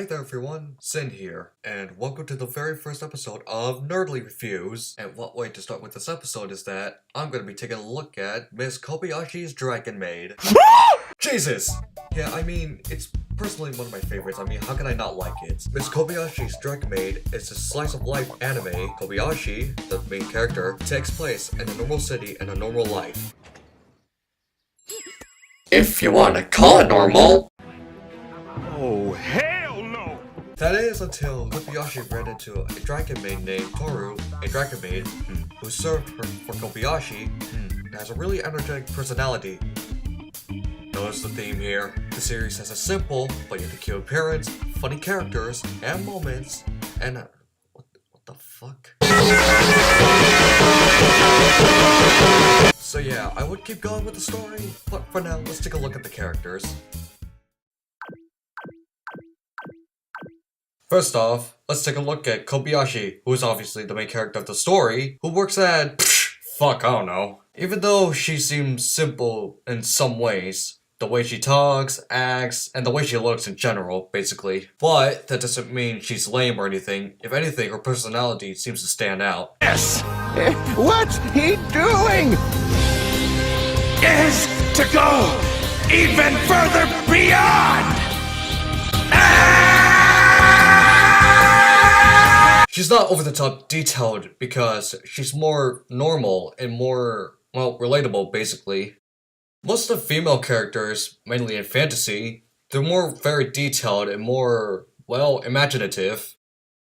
Hey there everyone, Sin here, and welcome to the very first episode of Nerdly Reviews. And what way to start with this episode is that I'm going to be taking a look at Miss Kobayashi's Dragon Maid. Jesus! Yeah, I mean, it's personally one of my favorites. I mean, how can I not like it? Miss Kobayashi's Dragon Maid is a slice-of-life anime. Kobayashi, the main character, takes place in a normal city and a normal life. If you want to call it normal. Oh, hell no! That is until Kobayashi ran into a dragon maid named Toru, a dragon maid who served her for Kobayashi and has a really energetic personality. Notice the theme here. The series has a simple but yet cute appearance, funny characters and moments, and what the fuck? So yeah, I would keep going with the story, but for now, let's take a look at the characters. First off, let's take a look at Kobayashi, who is obviously the main character of the story, who works at fuck, I don't know. Even though she seems simple in some ways, the way she talks, acts, and the way she looks in general, basically. But that doesn't mean she's lame or anything. If anything, her personality seems to stand out. Yes! What's he doing? Is to go even further beyond! She's not over-the-top detailed because she's more normal and more, well, relatable, basically. Most of the female characters, mainly in fantasy, they're more very detailed and more, well, imaginative.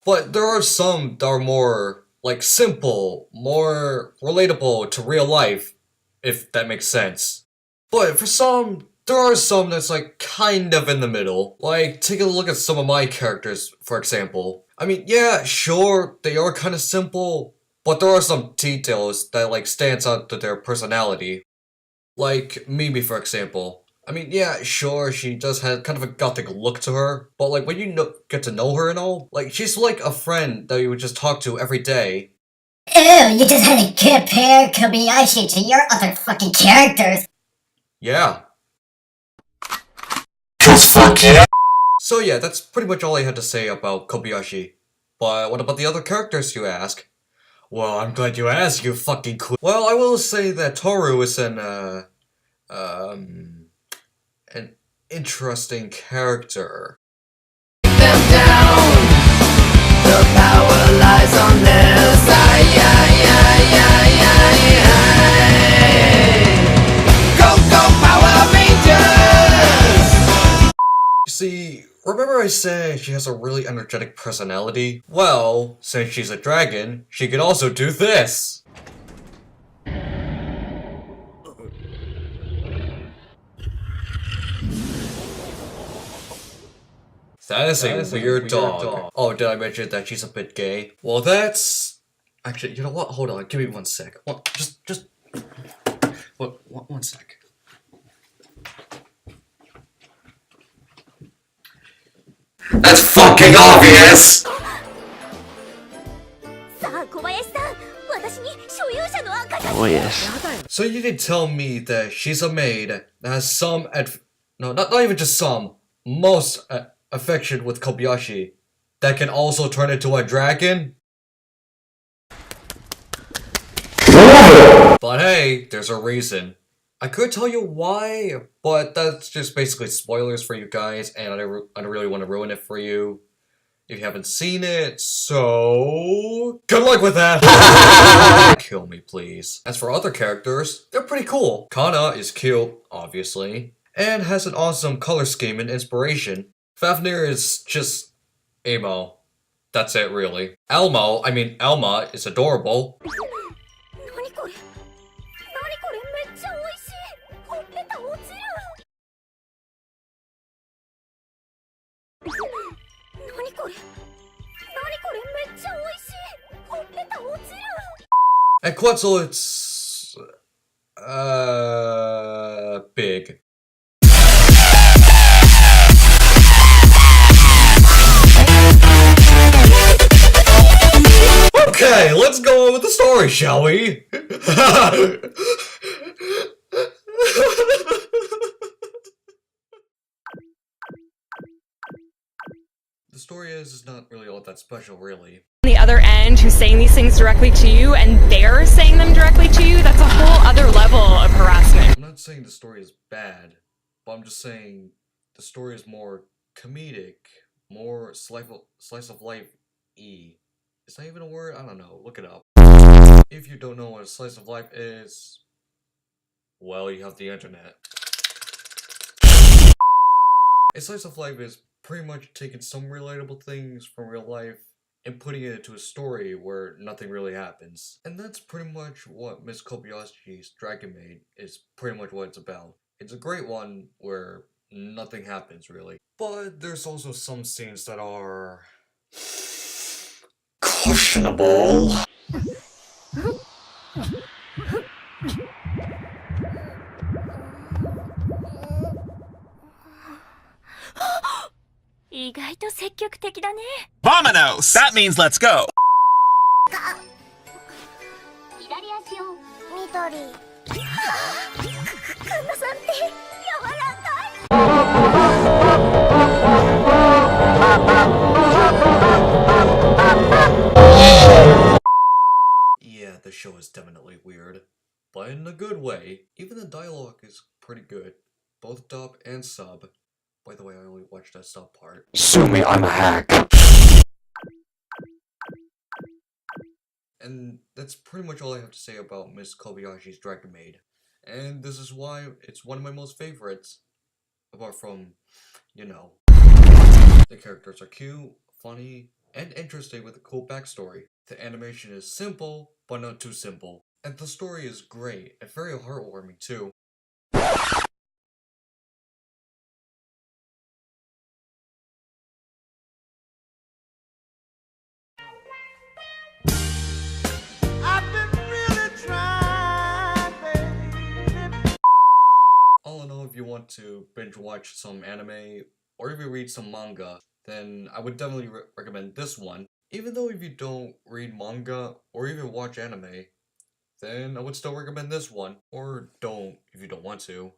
But there are some that are more, like, simple, more relatable to real life, if that makes sense. But for some, there are some that's, like, kind of in the middle. Like, take a look at some of my characters, for example. I mean, yeah, sure, they are kind of simple, but there are some details that, like, stands out to their personality. Like, Mimi, for example. I mean, yeah, sure, she does have kind of a gothic look to her, but, like, when you get to know her and all, like, she's like a friend that you would just talk to every day. Ew, you just had to compare Kobayashi to your other fucking characters. Yeah. 'Cause fuck yeah. So yeah, that's pretty much all I had to say about Kobayashi. But what about the other characters, you ask? Well, I'm glad you asked, you fucking queen. Well, I will say that Toru is an interesting character. Them down. The power lies on their side. Go, go, Power Rangers! You see, remember I said she has a really energetic personality? Well, since she's a dragon, she can also do this! That is a weird dog. Oh, did I mention that she's a bit gay? Well, that's... Actually, you know what? Hold on, give me 1 sec. Just... One sec. That's fucking obvious! Oh, yes. So you did tell me that she's a maid that has some no, not even just some, most affection with Kobayashi that can also turn into a dragon? But hey, there's a reason. I could tell you why, but that's just basically spoilers for you guys, and I don't really want to ruin it for you if you haven't seen it, so... Good luck with that! Kill me, please. As for other characters, they're pretty cool. Kana is cute, obviously, and has an awesome color scheme and inspiration. Fafnir is just... emo. That's it, really. Elma is adorable. And Quetzal, it's... big. Okay, let's go on with the story, shall we? story is not really all that special, really. On the other end who's saying these things directly to you and they're saying them directly to you, that's a whole other level of harassment. I'm not saying the story is bad, but I'm just saying the story is more comedic, more slice of life-y. Is that even a word? I don't know. Look it up. If you don't know what a slice of life is, well, you have the internet. A slice of life is pretty much taking some relatable things from real life and putting it into a story where nothing really happens. And that's pretty much what Miss Kobayashi's Dragon Maid is pretty much what it's about. It's a great one where nothing happens really. But there's also some scenes that are questionable. Vamonos! That means let's go. Yeah, the show is definitely weird, but in a good way. Even the dialogue is pretty good, both dub and sub. By the way, I only watched that sub part. Sue me, I'm a hack. And that's pretty much all I have to say about Miss Kobayashi's Dragon Maid. And this is why it's one of my most favorites. Apart from, you know, the characters are cute, funny, and interesting with a cool backstory. The animation is simple, but not too simple. And the story is great, and very heartwarming too. All in all, if you want to binge watch some anime, or if you read some manga, then I would definitely recommend this one. Even though if you don't read manga, or even watch anime, then I would still recommend this one. Or don't, if you don't want to.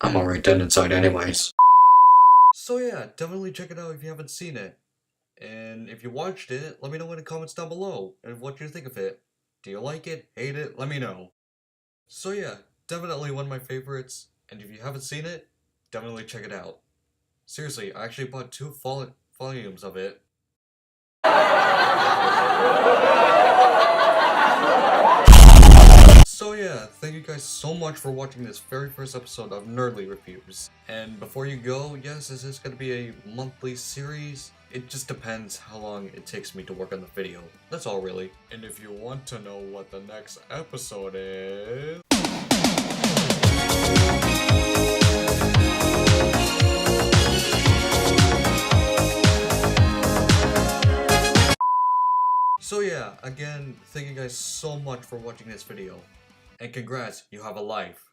I'm already dead inside anyways. So yeah, definitely check it out if you haven't seen it. And if you watched it, let me know in the comments down below, and what you think of it. Do you like it? Hate it? Let me know. So yeah, definitely one of my favorites, and if you haven't seen it, definitely check it out. Seriously, I actually bought 2 volumes of it. So yeah, thank you guys so much for watching this very first episode of Nerdly Reviews. And before you go, yes, this is going to be a monthly series. It just depends how long it takes me to work on the video. That's all really. And if you want to know what the next episode is... So yeah, again, thank you guys so much for watching this video. And congrats, you have a life.